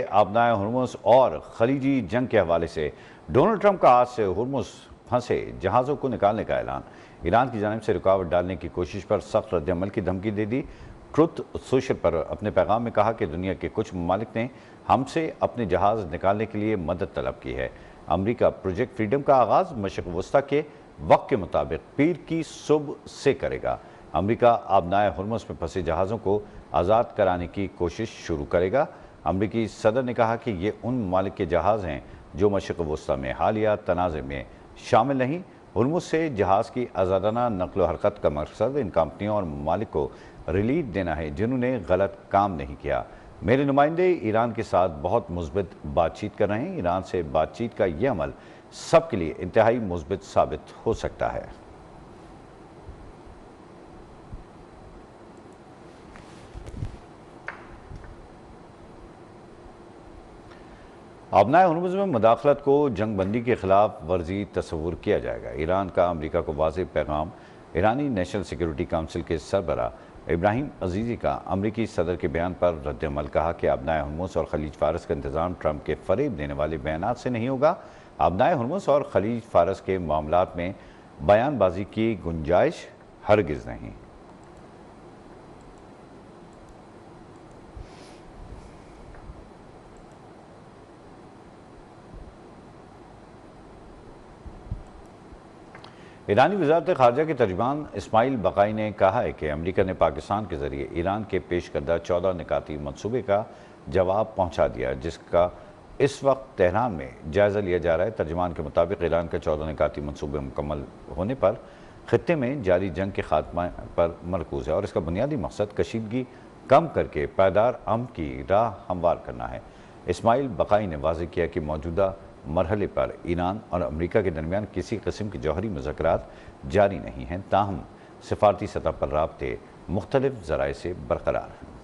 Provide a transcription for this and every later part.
आबनाए Hormuz और खलीजी जंग के हवाले से डोनाल्ड ट्रंप का आज से हुर्मुज़ फंसे जहाज़ों को निकालने का ऐलान। ईरान की जानिब से रुकावट डालने की कोशिश पर सख्त रद्द-ए-अमल की धमकी दे दी। ट्रुथ सोशल पर अपने पैगाम में कहा कि दुनिया के कुछ ममालिक ने हमसे अपने जहाज़ निकालने के लिए मदद तलब की है। अमरीका प्रोजेक्ट फ्रीडम का आगाज़ मशरिक़ वस्ता के वक्त के मुताबिक पीर की सुबह से करेगा। अमरीका आबनाए हुर्मुज़ में फंसे जहाज़ों को आज़ाद कराने की कोशिश शुरू करेगा। अमरीकी सदर ने कहा कि ये उन ममालिक के जहाज़ हैं जो मशरिक़ वस्ता में हालिया तनाज़े में शामिल नहीं। हुर्मुज़ से जहाज़ की आज़ादाना नक़्ल व हरकत का मकसद इन कंपनियों और ममालिक को रिलीफ देना है जिन्होंने गलत काम नहीं किया। मेरे नुमाइंदे ईरान के साथ बहुत मुस्बित बातचीत कर रहे हैं। ईरान से बातचीत का ये अमल सबके लिए इंतहाई मुस्बित साबित हो सकता है। आबनाए हुर्मुज़ में मुदाखलत को जंग बंदी के खिलाफ वर्जी तस्वुर किया जाएगा। ईरान का अमरीका को वाज़ेह पैगाम। ईरानी नेशनल सिक्योरिटी काउंसिल के सरबराह इब्राहिम अजीज़ी का अमरीकी सदर के बयान पर रद्द-ए-अमल। कहा कि आबनाए हुर्मुज़ और खलीज फारस का इंतज़ाम ट्रंप के फ़रेब देने वाले बयानात से नहीं होगा। आबनाए हुर्मुज़ और खलीज फारस के मामलात में बयानबाजी की गुंजाइश हरगिज़ नहीं। ईरानी वज़ारत ख़ारजा के तर्जुमान इस्माइल बक़ाई ने कहा है कि अमरीका ने पाकिस्तान के ज़रिए ईरान के पेश करदा 14 निकाती मनसूबे का जवाब पहुँचा दिया, जिसका इस वक्त तेहरान में जायज़ा लिया जा रहा है। तर्जुमान के मुताबिक ईरान के 14 निकाती मनसूबे मुकम्मल होने पर ख़ित्ते में जारी जंग के खात्मा पर मरकूज़ है और इसका बुनियादी मकसद कशीदगी कम करके पायदार अमन की राह हमवार करना है। इस्माइल बक़ाई ने वाज़ेह किया कि मौजूदा मरहले पर ईरान और अमरीका के दरमियान किसी किस्म के जौहरी मुज़ाकरात जारी नहीं हैं, ताहम सिफारती सतह पर राब्ते मुख्तलिफ ज़राए से बरकरार हैं।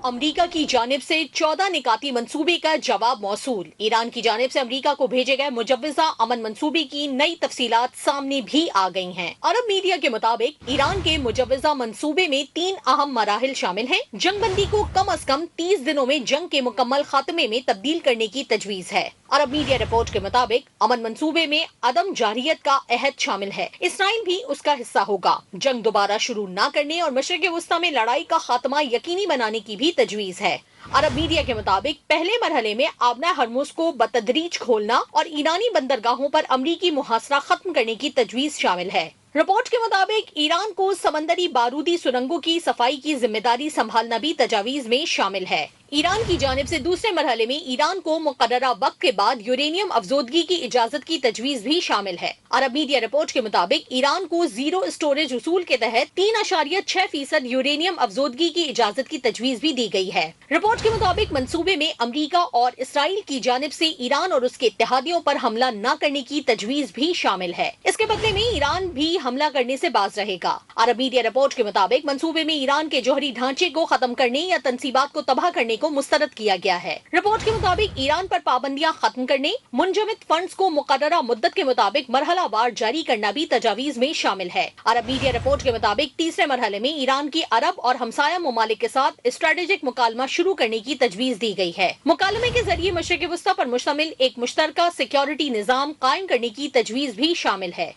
अमरीका की जानिब से 14 निकाती मंसूबे का जवाब मौसूल। ईरान की जानिब से अमरीका को भेजे गए मुजव्वज़ा अमन मंसूबे की नई तफसीलात सामने भी आ गई हैं। अरब मीडिया के मुताबिक ईरान के मुजव्वज़ा मंसूबे में 3 अहम मराहिल शामिल हैं। जंगबंदी को कम अज कम 30 दिनों में जंग के मुकम्मल खात्मे में तब्दील करने की तजवीज़ है। अरब मीडिया रिपोर्ट के मुताबिक अमन मंसूबे में अदम जारियत का अहद शामिल है। इसराइल भी उसका हिस्सा होगा। जंग दोबारा शुरू न करने और मशरिक़ वस्ता में लड़ाई का खात्मा यकीनी बनाने की भी तजवीज़ है। अरब मीडिया के मुताबिक पहले मरहले में आबनाए हुर्मुज़ को बतदरीज खोलना और ईरानी बंदरगाहों पर अमरीकी मुहासरा खत्म करने की तजवीज़ शामिल है। रिपोर्ट के मुताबिक ईरान को समंदरी बारूदी सुरंगों की सफाई की जिम्मेदारी संभालना भी तजावीज़ में शामिल है। ईरान की जानिब से दूसरे मरहले में ईरान को मुकर्ररा वक्त के बाद यूरेनियम अफजोदगी की इजाजत की तजवीज़ भी शामिल है। अरब मीडिया रिपोर्ट के मुताबिक ईरान को जीरो स्टोरेज उसूल के तहत 3.6% यूरेनियम अफजोदगी की इजाजत की तजवीज़ भी दी गई है। रिपोर्ट के मुताबिक मंसूबे में अमरीका और इसराइल की जानिब से ईरान और उसके इत्तेहादियों पर हमला न करने की तजवीज़ भी शामिल है। इसके बदले में ईरान भी हमला करने से बाज रहेगा। अरब मीडिया रिपोर्ट के मुताबिक मंसूबे में ईरान के जौहरी ढांचे को खत्म करने या तनसीबात को तबाह करने को मुस्तरद किया गया है। रिपोर्ट के मुताबिक ईरान पर पाबंदियां खत्म करने, मुंजमद फंड्स को मुकर्ररा मुद्दत के मुताबिक मरहलावार जारी करना भी तजावीज में शामिल है। अरब मीडिया रिपोर्ट के मुताबिक तीसरे मरहले में ईरान की अरब और हमसाया ममालिक के साथ स्ट्रेटेजिक मुकालमा शुरू करने की तजवीज दी गई है। मुकालमे के जरिए मशरिक़ वस्ता पर मुश्तमिल एक मुश्तरका सिक्योरिटी निज़ाम कायम करने की तजवीज भी शामिल है।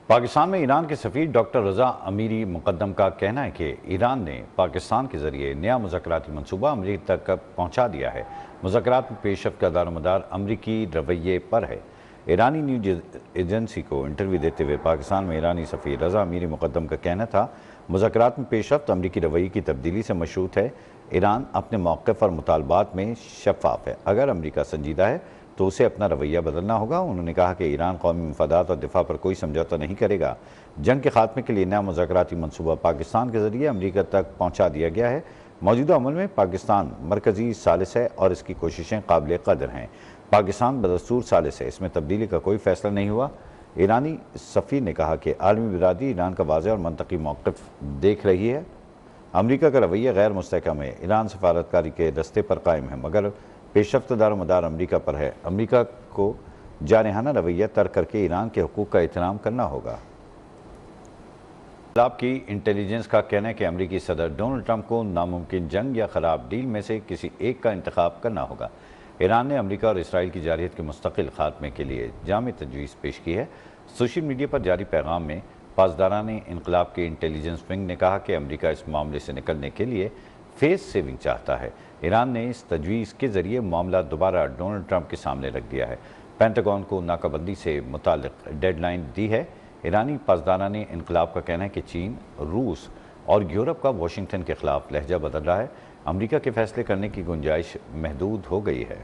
पाकिस्तान में ईरान के सफ़ीर डॉक्टर रज़ा अमीरी मुक़द्दम का कहना है कि ईरान ने पाकिस्तान के ज़रिए नया मुज़ाकराती मनसूबा अमरीका तक पहुँचा दिया है। मुज़ाकरात में पेशरफ़्त का दारोमदार अमरीकी रवैये पर है। ईरानी न्यूज़ एजेंसी को इंटरव्यू देते हुए पाकिस्तान में ईरानी सफ़ीर रज़ा अमीरी मुक़द्दम का कहना था, मुज़ाकरात में पेशरफ़्त अमरीकी रवैये की तब्दीली से मशरूत है। ईरान अपने मौक़िफ़ और मुतालबात में शफ़ाफ़ है। अगर अमरीका संजीदा है तो उसे अपना रवैया बदलना होगा। उन्होंने कहा कि ईरान कौमी मफादात और दिफा पर कोई समझौता नहीं करेगा। जंग के खात्मे के लिए नया मुज़ाकराती मनसूबा पाकिस्तान के ज़रिए अमरीका तक पहुँचा दिया गया है। मौजूदा अमल में पाकिस्तान मरकज़ी सालिस है और इसकी कोशिशें काबिल कदर हैं। पाकिस्तान बदस्तूर सालिस है, इसमें तब्दीली का कोई फ़ैसला नहीं हुआ। ईरानी सफ़ीर ने कहा कि आलमी बिरादरी ईरान का वाज़ेह और मंतकी मौक़िफ़ देख रही है। अमरीका का रवैया गैर मुस्तहकम है। ईरान सफारतकारी के रस्ते पर कायम है, मगर पेशरफ़्त दारोमदार अमरीका पर है। अमरीका को जारहाना रवैया तर्क करके ईरान के हुकूक़ का एहतराम करना होगा। इंकलाब की इंटेलिजेंस का कहना है कि अमरीकी सदर डोनाल्ड ट्रंप को नामुमकिन जंग या खराब डील में से किसी एक का इंतखाब करना होगा। ईरान ने अमरीका और इसराइल की जारहियत के मुस्तकिल खात्मे के लिए जामी तजवीज़ पेश की है। सोशल मीडिया पर जारी पैगाम में पासदाराने इंकलाब के इंटेलिजेंस विंग ने कहा कि अमरीका इस मामले से निकलने के लिए फेस सेविंग चाहता है। ईरान ने इस तजवीज़ के ज़रिए मामला दोबारा डोनाल्ड ट्रंप के सामने रख दिया है। पेंटागन को नाकाबंदी से मुताल्लिक डेडलाइन दी है। ईरानी पासदाराने इंकलाब का कहना है कि चीन, रूस और यूरोप का वाशिंगटन के खिलाफ लहजा बदल रहा है। अमरीका के फैसले करने की गुंजाइश महदूद हो गई है।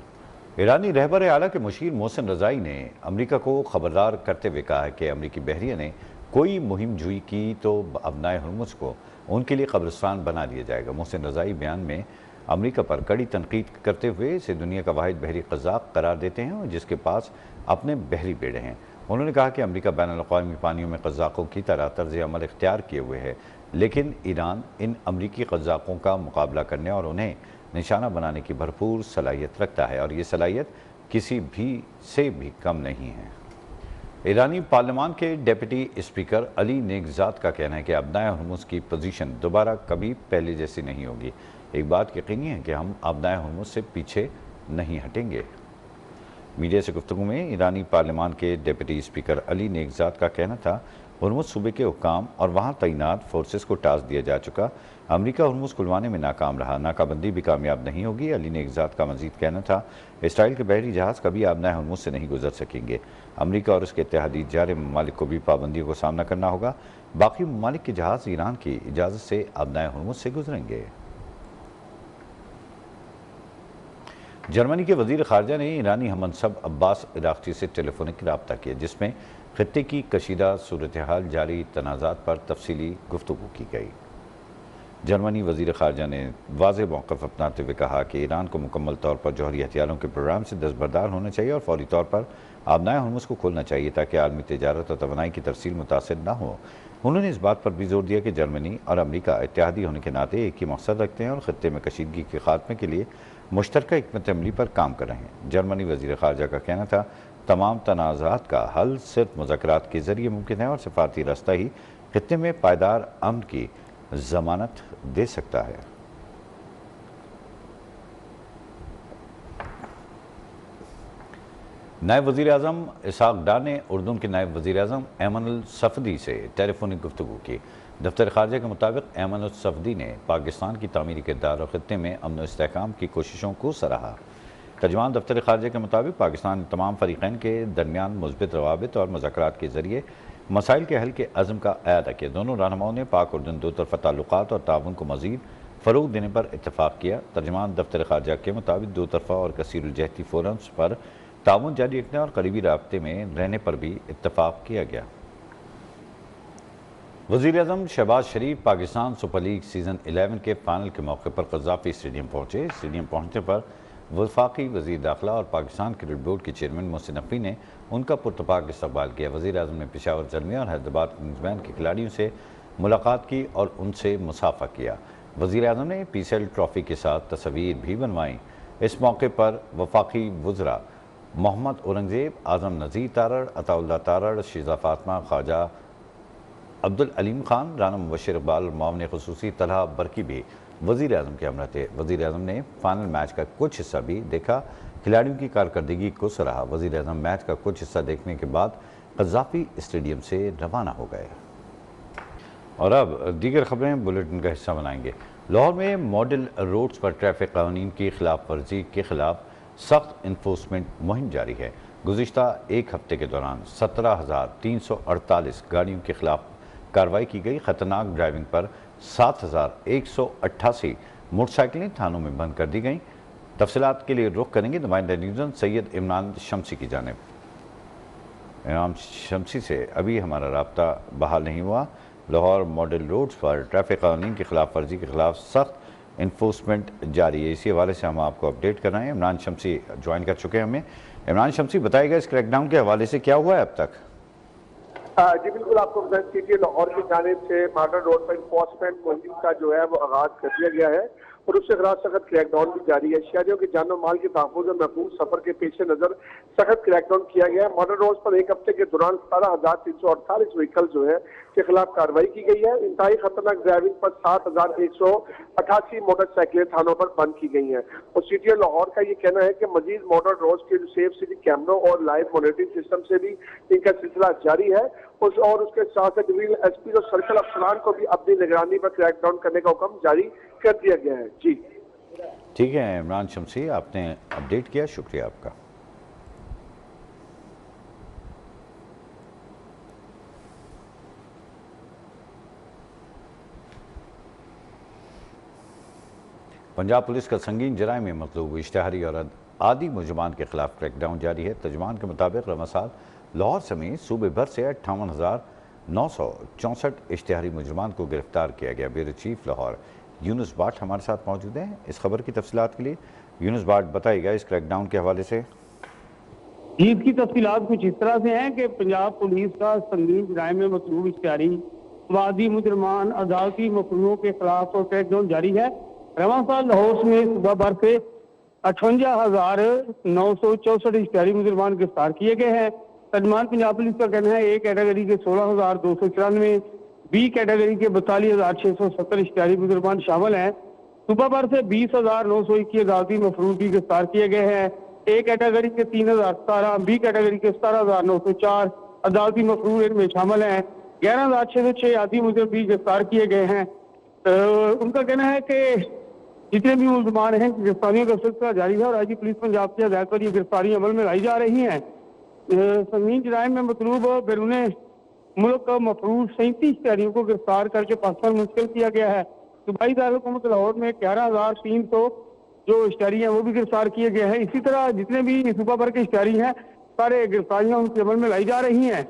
ईरानी रहबर आला के मुशीर मोहसिन रज़ाई ने अमरीका को खबरदार करते हुए कहा है कि अमरीकी बहरिया ने कोई मुहिम जुई की तो अबनाए हुर्मुज़ को उनके लिए कब्रिस्तान बना दिया जाएगा। मोहसिन रज़ाई बयान में अमरीका पर कड़ी तनकीद करते हुए इसे दुनिया का वाहिद बहरी क़ज़ाक़ करार देते हैं और जिसके पास अपने बहरी बेड़े हैं। उन्होंने कहा कि अमरीका बैनुल-अक़वामी पानियों में क़ज़ाक़ों की तरह तर्ज़ अमल इख्तियार किए हुए है, लेकिन ईरान इन अमरीकी क़ज़ाक़ों का मुकाबला करने और उन्हें निशाना बनाने की भरपूर सलाहियत रखता है और ये सलाहियत किसी भी से भी कम नहीं है। ईरानी पार्लियामान के डेप्यूटी स्पीकर अली नेगज़ाद का कहना है कि अबनाए हुर्मुज़ की पोजीशन दोबारा कभी पहले जैसी नहीं होगी। एक बात यकीनी है कि हम अबनाए हुर्मुज़ से पीछे नहीं हटेंगे। मीडिया से गुफ्तगू में ईरानी पार्लियामान के डेप्यूटी स्पीकर अली नेगज़ाद का कहना था, हुर्मुज़ सूबे के हुक्काम और वहाँ तैनात फोर्सेस को टास्क दिया जा चुका। अमरीका हुर्मुज़ खुलवाने में नाकाम रहा, नाकाबंदी भी कामयाब नहीं होगी। अली नेगज़ाद का मजीद कहना था, इसराइल के बहरी जहाज़ कभी अबनाए हुर्मुज़ से नहीं गुजर सकेंगे। अमरीका और उसके इत्तेहादी जारे ममालिक को भी पाबंदियों का सामना करना होगा। बाकी ममालिक के जहाज़ ईरान की इजाज़त से अबनाए हुर्मुज़ से गुजरेंगे। जर्मनी के वज़ीर ख़ारजा ने ईरानी हममनसब अब्बास इराक़ची से टेलीफोनिक रब्ता किया, जिसमें ख़ित्ते की कशीदा सूरत हाल जारी तनाज़ात पर तफसीली गुफ्तगू की गई। जर्मनी वज़ीर ख़ारजा ने वाज़ेह मौक़िफ़ अपनाते हुए कहा कि ईरान को मुकम्मल तौर पर जौहरी हथियारों के प्रोग्राम से दस्तबरदार होना चाहिए और फौरी तौर पर अबनाए हुर्मुज़ को खोलना चाहिए ताकि आलमी तिजारत और तवानाई की तरसील मुतासिर न हो। उन्होंने इस बात पर भी जोर दिया कि जर्मनी और अमरीका इत्तेहादी होने के नाते एक ही मकसद रखते हैं और ख़ित्ते में कशीदगी के खात्मे के लिए मुश्तरका हिकमत अमली पर काम कर रहे हैं। जर्मनी वज़ीर ख़ारजा का कहना था, तमाम तनाज़ात का हल सिर्फ मुज़ाकरात के ज़रिए मुमकिन है और सिफारती रास्ता ही ख़ित्ते में पायदार अमन की ज़मानत दे सकता है। नायब वज़ीर आज़म इसहाक़ डार ने उर्दून के नायब वज़ीर आज़म ऐमन अल सफ़दी से टेलीफोनिक गुफ्तगू की। दफ्तर ख़ारजा के मुताबिक ऐमन अल सफ़दी ने पाकिस्तान की तामीरी किरदार और ख़ित्ते में अमन व इस्तेहकाम की कोशिशों को सराहा। तर्जुमान दफ्तर ख़ारजा के मुताबिक पाकिस्तान तमाम फ़रीक़ैन के दरमियान मुस्बित रवाबित और मुज़ाकरात के ज़रिए मसाइल के हल के अज़्म का अयादा किया। दोनों रहनुमाओं ने पाक उर्दन दो तरफ़ा ताल्लुक़ात और ताउन को मज़ीद फ़रोग़ देने पर इत्तफ़ाक़ किया। तर्जुमान दफ्तर ख़ारजा के मुताबिक दो तरफ़ा और कसीरुल जहती फ़ोरम्स पर ताउन जारी रखने और करीबी राब्ते में रहने पर भी इत्तफ़ाक़ किया गया। वज़ीर आज़म शहबाज शरीफ पाकिस्तान सुपर लीग सीज़न 11 के फाइनल के मौके पर क़ज़ाफ़ी स्टेडियम पहुँचे। स्टेडियम पहुँचने पर वफाकी वज़ीर दाखिला और पाकिस्तान क्रिकेट बोर्ड के चेयरमैन मोहसिन नकवी ने उनका पुरतपाक इस्तकबाल किया। वज़ीर आज़म ने पेशावर ज़ल्मिया और हैदराबाद किंग्समैन के खिलाड़ियों से मुलाकात की और उनसे मुसाफ़ा किया। वज़ीर आज़म ने PCL ट्रॉफ़ी के साथ तस्वीर भी बनवाई। इस मौके पर वफाकी वज़रा मोहम्मद औरंगज़ेब, आज़म नज़ीर तारड़, अताउल्लाह तारड़, शीज़ा फ़ातिमा, ख्वाजा अब्दुल अलीम खान, राना मुबश्शिर इक़बाल, मामले ख़ुसूसी तलहा बरकी भी वज़ीर आज़म के हमरा थे। वज़ीर आज़म ने फाइनल मैच का कुछ हिस्सा भी देखा, खिलाड़ियों की कारकर्दगी को सराहा। वज़ीर आज़म मैच का कुछ हिस्सा देखने के बाद क़ज़ाफ़ी स्टेडियम से रवाना हो गए। और अब दीगर खबरें बुलेटिन का हिस्सा बनाएंगे। लाहौर में मॉडल रोड्स पर ट्रैफिक कानून की खिलाफ वर्जी के खिलाफ सख्त इन्फोर्समेंट मुहिम जारी है। गुज़िश्ता एक हफ्ते के दौरान 17,348 गाड़ियों के खिलाफ कार्रवाई की गई। ख़तरनाक ड्राइविंग पर 7,188 मोटरसाइकिलें थानों में बंद कर दी गईं। तफसीलात के लिए रुख करेंगे नुमाइंदा न्यूज़न सैयद इमरान शमसी की जानिब। इमरान शमसी से अभी हमारा राब्ता बहाल नहीं हुआ। लाहौर मॉडल रोड्स पर ट्रैफिक कानून की खिलाफ वर्जी के खिलाफ सख्त इन्फोर्समेंट जारी है। इसी हवाले से हम आपको अपडेट कर रहे हैं। इमरान शमसी ज्वाइन कर चुके हैं हमें। इमरान शमसी, बताइएगा इस क्रैकडाउन के हवाले से क्या हुआ है अब तक? जी बिल्कुल, आपको बता दीजिए लाहौर की जानिब से मॉडल रोड पर इन्फोर्समेंट मुहिम का जो है वो आगाज कर दिया गया है और उसके खिलाफ सख्त क्रैकडाउन भी जारी है। शहरियों की जान और माल के तहफ़्फ़ुज़ और महफूज सफर के पेश नजर सख्त क्रैकडाउन किया गया है। मॉडल रोड पर एक हफ्ते के दौरान 17,348 व्हीकल जो है के खिलाफ कार्रवाई की गई है। इंतहाई खतरनाक ड्राइविंग पर 7,188 मोटरसाइकिलें थानों पर बंद की गई हैं। और सिटी ऑफ लाहौर का ये कहना है कि मजीद मॉडल रोड के सेफ सिटी कैमरों और लाइव मॉनिटरिंग सिस्टम से भी इनका सिलसिला जारी है। और उसके साथ साथ डिवीजनल एसपी और सर्कल अफसरान को भी अपनी निगरानी पर क्रैकडाउन करने का हुक्म जारी कर दिया गया है। जी ठीक है इमरान शमसी, आपने अपडेट किया, शुक्रिया आपका। पंजाब पुलिस का संगीन जराइम में मतलूब इश्तिहारी और आदि मुजरमान के खिलाफ क्रैकडाउन जारी है। तर्जुमान के मुताबिक रवां साल लाहौर समेत सूबे भर से 58,964 इश्तिहारी मुजरमान को गिरफ्तार किया गया। ब्यूरो चीफ लाहौर यूनुस बाट हमारे साथ मौजूद हैं इस खबर की तफसीलात के लिए। यूनुस बाट, बताइएगा इस क्रैकडाउन के हवाले से। जी, इसकी तफसीलात कुछ इस तरह से हैं कि पंजाब पुलिस का संगीन जराइम में मतलूब इश्तिहारी वादी मुजरमान अदालती मफरूओं के खिलाफ क्रैकडाउन जारी है। रवां साल लाहौर में सुबह भर से 58,964 इश्तिहारी मुजरमान गिरफ्तार किए गए हैं। तर्जुमान पंजाब पुलिस का कहना है ए कैटेगरी के 16,294, बी कैटेगरी के 42,670 इश्तिहारी मुजरमान शामिल हैं। सुबह भर से 20,921 अदालती मफरूज भी गिरफ्तार किए गए हैं। ए कैटेगरी के 3,017, बी कैटेगरी के 17,904 अदालती मफरूज इनमें शामिल हैं। 11,606 आदि मुजरम भी गिरफ्तार किए गए हैं। उनका कहना है कि जितने भी मुलजमान हैं गिरफ्तारियों का सिलसिला जारी है और आईजी पुलिस पंजाब की हदायत पर ये गिरफ्तारी अमल में लाई जा रही हैं। संगीन जराइम में मतलूब बैरून मुल्क का मफरूज 37 इश्तिहारियों को गिरफ्तार करके पाकिस्तान मुंतकिल किया गया है। सूबाई दारुल लाहौर में 11,300 जो इश्तिहारी हैं वो भी गिरफ्तार किए गए हैं। इसी तरह जितने भी सूबा भर के इश्तिहारी हैं सारे गिरफ्तारियां उनके अमल में लाई जा रही हैं।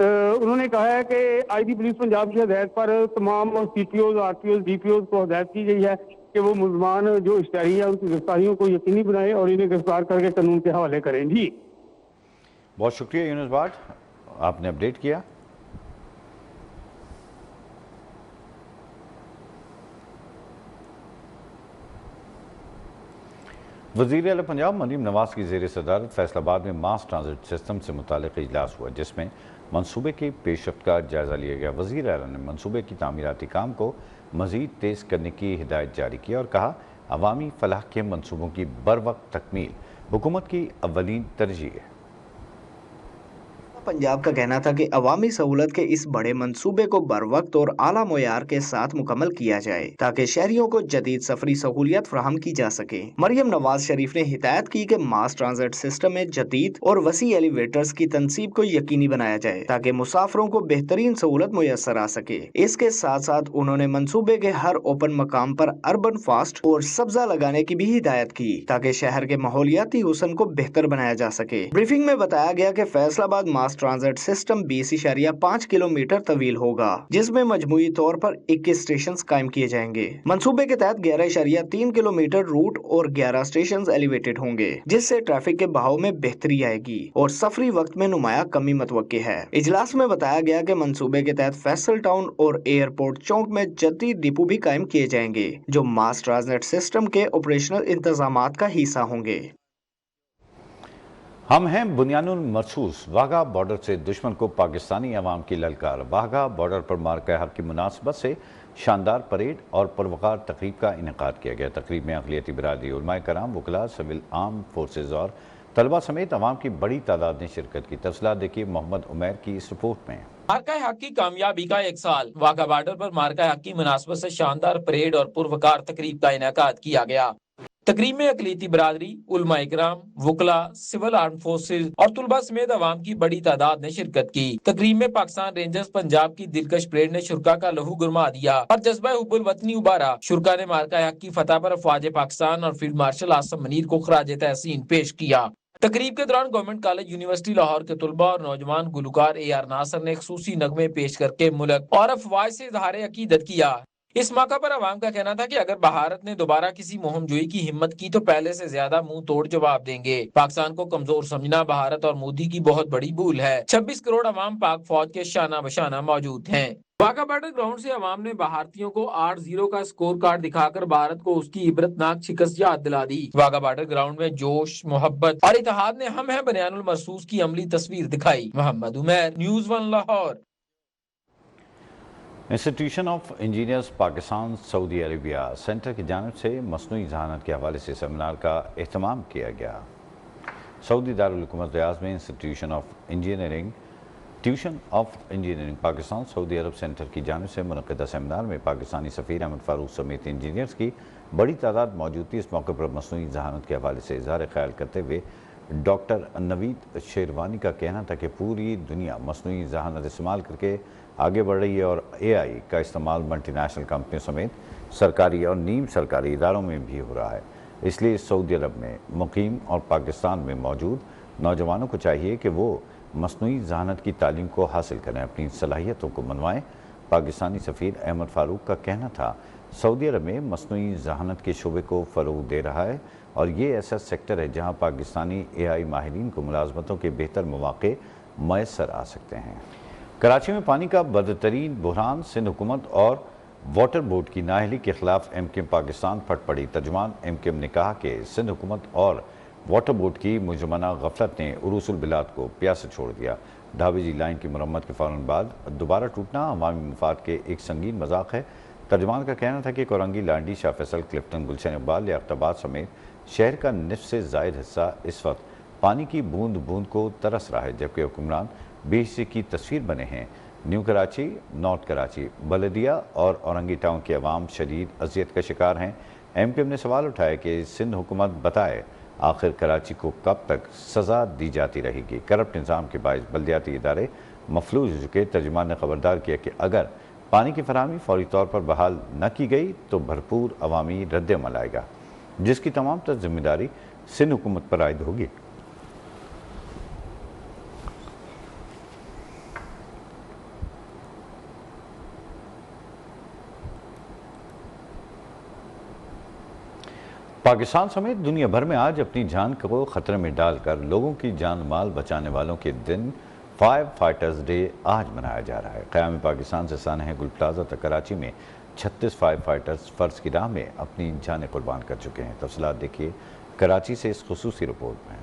उन्होंने कहा है कि आईजी पुलिस पंजाब की हदायत पर तमाम CPOs, RPOs, DPOs को हदायत की गई है कि वो मुलजमान जो इश्तिहारी है उनकी गिरफ्तारियों को यकीनी बनाएं और इन्हें गिरफ्तार करके कानून के हवाले करें। जी बहुत शुक्रिया यूनुस बाट, आपने अपडेट किया। वज़ीर आला पंजाब मरीम नवाज की ज़ेर सदारत फैसलाबाद में मास ट्रांजिट सिस्टम से मुतालिक इजलास हुआ, जिसमें मनसूबे की पेशरफ्त का जायज़ा लिया गया। वज़ीर आला ने मनसूबे की तामीराती काम को मज़ीद तेज़ करने की हिदायत जारी की और कहा अवामी फलाह के मनसूबों की बर वक्त तकमील हुकूमत की अव्वलीन तरजीह है। पंजाब का कहना था कि अवामी सहूलत के इस बड़े मंसूबे को बरवक्त और आला मोयार के साथ मुकम्मल किया जाए ताकि शहरियों को जदीद सफरी सहूलियत फराहम की जा सके। मरियम नवाज शरीफ ने हिदायत की कि मास ट्रांजिट सिस्टम में जदीद और वसी एलिवेटर्स की तनसीब को यकीनी बनाया जाए ताकि मुसाफरों को बेहतरीन सहूलत मुयसर आ सके। इसके साथ साथ उन्होंने मंसूबे के हर ओपन मकाम पर अर्बन फास्ट और सब्जा लगाने की भी हिदायत की ताकि शहर के माहौलियाती हुस्न को बेहतर बनाया जा सके। ब्रीफिंग में बताया गया कि फैसलाबाद मास ट्रांजिट सिस्टम 20.5 किलोमीटर तवील होगा, जिसमें मजमूई तौर पर 21 स्टेशन कायम किए जाएंगे। मंसूबे के तहत 11.3 किलोमीटर रूट और 11 स्टेशन एलिवेटेड होंगे, जिससे ट्रैफिक के बहाव में बेहतरी आएगी और सफरी वक्त में नुमाया कमी मतवक्के है। इजलास में बताया गया कि मंसूबे के तहत फैसल टाउन और एयरपोर्ट चौक में जदीद डिपो भी कायम किए जाएंगे, जो मास ट्रांजिट सिस्टम के ऑपरेशनल इंतजामात का हिस्सा होंगे। हम हैं बुनियानुल मरसूस। वाघा बॉर्डर से दुश्मन को पाकिस्तानी अवाम की ललकार। वाघा बॉर्डर पर मार्का हक की मुनासबत से शानदार परेड और पुरवकार तकरीब का इनेकाद किया गया। तकरीब में अक़लियती बिरादरी, उलमाए कराम, वकला, सिविल आर्म फोर्सेज और तलबा समेत अवाम की बड़ी तादाद ने शिरकत की। तफसीलात देखिए मोहम्मद उमैर की इस रिपोर्ट में। मार्का हक की कामयाबी का एक साल। वाघा बॉर्डर पर मार्का हक की मुनासबत से शानदार परेड और पुरवकार तकरीब का इनेकाद किया गया। तकरीब में अक़लियती बिरादरी, उलमाए किराम, वकला, सिविल आर्म फोर्सेज और तुलबा समेत अवाम की बड़ी तादाद ने शिरकत की। तकरीब में पाकिस्तान रेंजर्स पंजाब की दिलकश परेड ने शुरका का लहू गुरमा दिया और जज्बा हुब्बुल वतनी उबारा। शुरका ने मार्का हक की फतह पर अफवाज पाकिस्तान और फील्ड मार्शल आसम मुनीर को खराज तहसीन पेश किया। तकरीब के दौरान गवर्नमेंट कॉलेज यूनिवर्सिटी लाहौर के तुलबा और नौजवान गुलकार AR नासर ने खसूसी नगमे पेश करके मुल्क और अफवाज से इजहार अकीदत किया। इस मौका पर अवाम का कहना था कि अगर भारत ने दोबारा किसी मुहिमजोई की हिम्मत की तो पहले से ज्यादा मुंह तोड़ जवाब देंगे। पाकिस्तान को कमजोर समझना भारत और मोदी की बहुत बड़ी भूल है। 26 करोड़ अवाम पाक फौज के शाना बशाना मौजूद हैं। वाघा बॉर्डर ग्राउंड से अवाम ने भारतीयों को 8-0 का स्कोर कार्ड दिखाकर भारत को उसकी इबरतनाक शिकस्त याद दिला दी। वाघा बॉर्डर ग्राउंड में जोश, मोहब्बत और इत्तेहाद ने हम है बनियानुल मरसूस की अमली तस्वीर दिखाई। Muhammad Umair, news 1 Lahore. Institution of engineers Pakistan Saudi Arabia centre की जानिब से मसनूई जहानत के हवाले से सेमिनार का एहतमाम किया गया। सऊदी दारुल हुकूमत रियाज में institution of engineering tuition of engineering Pakistan Saudi Arab centre की जानिब से मुनक़िदा सेमिनार में पाकिस्तानी सफ़ीर अहमद फ़ारूक समेत इंजीनियर्स की बड़ी तादाद मौजूद थी। इस मौके पर मसनूई जहानत के हवाले से इज़हार ख्याल करते हुए डॉक्टर नवीद शेरवानी का कहना था कि पूरी दुनिया मसनूई जहानत इस्तेमाल करके आगे बढ़ रही है और AI का इस्तेमाल मल्टीनेशनल कंपनियों समेत सरकारी और नीम सरकारी इदारों में भी हो रहा है। इसलिए सऊदी अरब में मुकीम और पाकिस्तान में मौजूद नौजवानों को चाहिए कि वो मसनूई जहानत की तालीम को हासिल करें, अपनी सलाहियतों को मनवाएं। पाकिस्तानी सफ़ीर अहमद फ़ारूक का कहना था सऊदी अरब में मसनूई जहानत के शोबे को फ़रोग़ दे रहा है और ये ऐसा सेक्टर है जहाँ पाकिस्तानी AI माहिरीन को मुलाजमतों के बेहतर मौक़े मैसर आ सकते हैं। कराची में पानी का बदतरीन बुहरान, सिंध हुकूमत और वाटर बोर्ड की नाअहली के खिलाफ MKM पाकिस्तान फट पड़ी। तर्जुमान MKM ने कहा कि सिंध हुकूमत और वाटर बोर्ड की मुजरमाना गफलत ने उरूसुल बिलाद को प्यासे छोड़ दिया। ढाबेजी लाइन की मरम्मत के फ़ौरन बाद दोबारा टूटना अवामी मफाद के एक संगीन मजाक है। तर्जुमान का कहना था कि कोरंगी, लांडी, शाह फैसल, क्लिफ्टन, गुलशन इकबाल, याफ्ताबाद समेत शहर का निस्फ से ज़ायद हिस्सा इस वक्त पानी की बूंद बूंद को तरस रहा है, जबकि हुक्मरान बेहिस्से की तस्वीर बने हैं। न्यू कराची, नॉर्थ कराची, बलदिया और औरंगी टाउन के अवाम शदीद अजियत का शिकार हैं। MKM ने सवाल उठाया कि सिंध हुकूमत बताए आखिर कराची को कब तक सज़ा दी जाती रहेगी। करप्ट निज़ाम के बायस बल्दियाती इदारे मफलूज हो चुके। तर्जुमान ने खबरदार किया कि अगर पानी की फराहमी फौरी तौर पर बहाल न की गई तो भरपूर अवामी रद्द-ए-अमल आएगा, जिसकी तमाम तर जिम्मेदारी सिंध हुकूमत पर आयद होगी। पाकिस्तान समेत दुनिया भर में आज अपनी जान को खतरे में डालकर लोगों की जान माल बचाने वालों के दिन फायर फाइटर्स डे आज मनाया जा रहा है। क़याम पाकिस्तान से सानह है गुल प्लाजा तक कराची में 36 फायर फाइटर्स फ़र्ज की राह में अपनी जानें कुर्बान कर चुके हैं। तफसीलात देखिए कराची से इस खुसूसी रिपोर्ट में।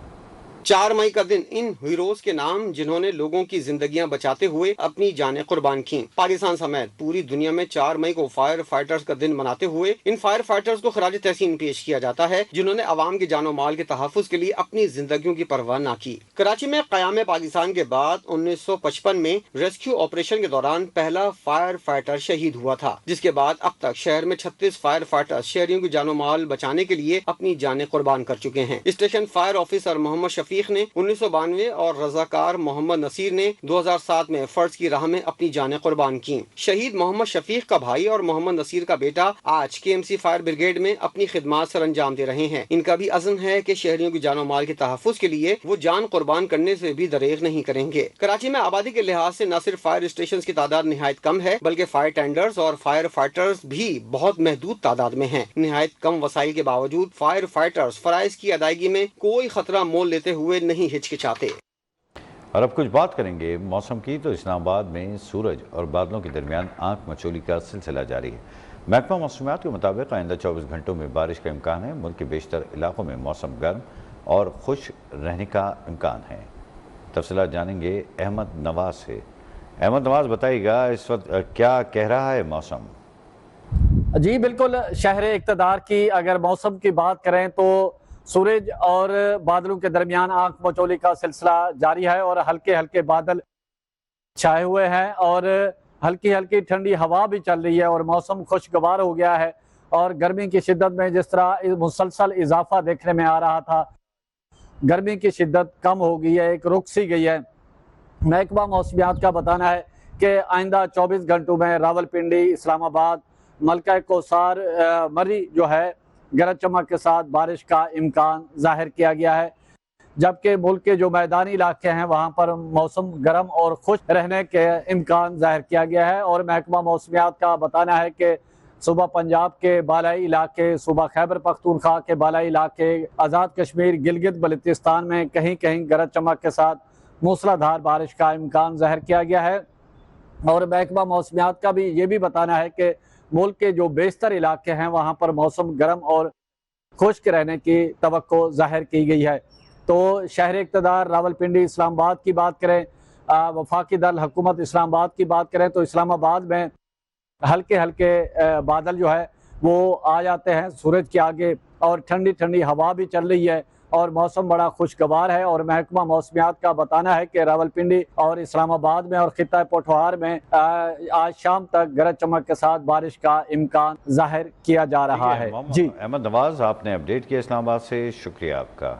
4 मई का दिन इन हीरोज के नाम जिन्होंने लोगों की जिंदगियां बचाते हुए अपनी जानें कुर्बान की। पाकिस्तान समेत पूरी दुनिया में 4 मई को फायर फाइटर्स का दिन मनाते हुए इन फायर फाइटर्स को खराज तहसीन पेश किया जाता है, जिन्होंने अवाम की जानो माल के तहफ़्फ़ुज़ के लिए अपनी जिंदगियों की परवाह न की। कराची में क़याम पाकिस्तान के बाद 1955 में रेस्क्यू ऑपरेशन के दौरान पहला फायर फाइटर शहीद हुआ था, जिसके बाद अब तक शहर में 36 फायर फाइटर्स शहरियों की जानो माल बचाने के लिए अपनी जानें कुर्बान कर चुके हैं। Station fire officer Muhammad Shafiq ने 1992 और रजाकार मोहम्मद नसीर ने 2007 में फर्ज की राह में अपनी जानें कुर्बान की। शहीद मोहम्मद शफीक का भाई और मोहम्मद नसीर का बेटा आज KMC फायर ब्रिगेड में अपनी खिदमत सर अंजाम दे रहे हैं। इनका भी अज़्म है कि शहरियों की जानो माल के तहफ़्फ़ुज़ के लिए वो जान कुर्बान करने से भी दरेग नहीं करेंगे। कराची में आबादी के लिहाज से न सिर्फ फायर स्टेशन की तादाद निहायत कम है, बल्कि फायर टेंडर्स और फायर फाइटर्स भी बहुत महदूद तादाद में हैं। निहायत कम वसाइल के बावजूद फायर फाइटर्स फराइज की अदायगी में कोई खतरा मोल लेते हुए नहीं हिचकिचाते। और अब कुछ बात करेंगे मौसम की। तो इस्लामाबाद में सूरज और बादलों के दरमियान आंख मचोली का सिलसिला जारी है। महकमा मौसमियात के मुताबिक आइंदा 24 घंटों में बारिश का इम्कान है। मुल्क के बेशतर इलाकों में मौसम गर्म और खुश रहने का इम्कान है। तफसीलात जानेंगे अहमद नवाज से। अहमद नवाज, बताइएगा इस वक्त क्या कह रहा है मौसम? जी बिल्कुल, शहर इक़्तिदार की अगर मौसम की बात करें तो सूरज और बादलों के दरमियान आंख मचोली का सिलसिला जारी है और हल्के हल्के बादल छाए हुए हैं और हल्की हल्की ठंडी हवा भी चल रही है और मौसम खुशगवार हो गया है। और गर्मी की शिद्दत में जिस तरह मुसलसल इजाफा देखने में आ रहा था, गर्मी की शिद्दत कम हो गई है, एक रुक सी गई है। महकमा मौसमियात का बताना है कि आइंदा 24 घंटों में रावलपिंडी, इस्लामाबाद, मलका कौसार, मरी जो है गरज चमक के साथ बारिश का इम्कान जाहिर किया गया है, जबकि मुल्क के जो मैदानी इलाके हैं वहाँ पर मौसम गर्म और खुश रहने के इम्कान जाहिर किया गया है। और महकमा मौसमियात का बताना है कि सूबा पंजाब के बालाई इलाके, सूबा खैबर पख्तूनख्वा के बालाई इलाके, आज़ाद कश्मीर, गिलगित बल्तिस्तान में कहीं कहीं गरज चमक के साथ मूसलाधार बारिश का इम्कान जाहिर किया गया है। اور محکمہ موسمیات کا بھی یہ بھی بتانا ہے کہ ملک کے جو بیشتر علاقے ہیں وہاں پر موسم گرم اور خشک رہنے کی توقع ظاہر کی گئی ہے۔ تو شہر اقتدار راولپنڈی اسلام آباد کی بات کریں، وفاقی دارالحکومت اسلام آباد کی بات کریں تو اسلام آباد میں ہلکے ہلکے بادل جو ہے وہ آ جاتے ہیں سورج کے آگے، اور ٹھنڈی ٹھنڈی ہوا بھی چل رہی ہے اور موسم بڑا خوشگوار ہے۔ اور محکمہ موسمیات کا بتانا ہے کہ راولپنڈی اور اسلام آباد میں اور خطہ پوٹھوہار میں آج شام تک گرج چمک کے ساتھ بارش کا امکان ظاہر کیا جا رہا ہے۔ جی احمد نواز، آپ نے اپڈیٹ کیا اسلام آباد سے، شکریہ آپ کا۔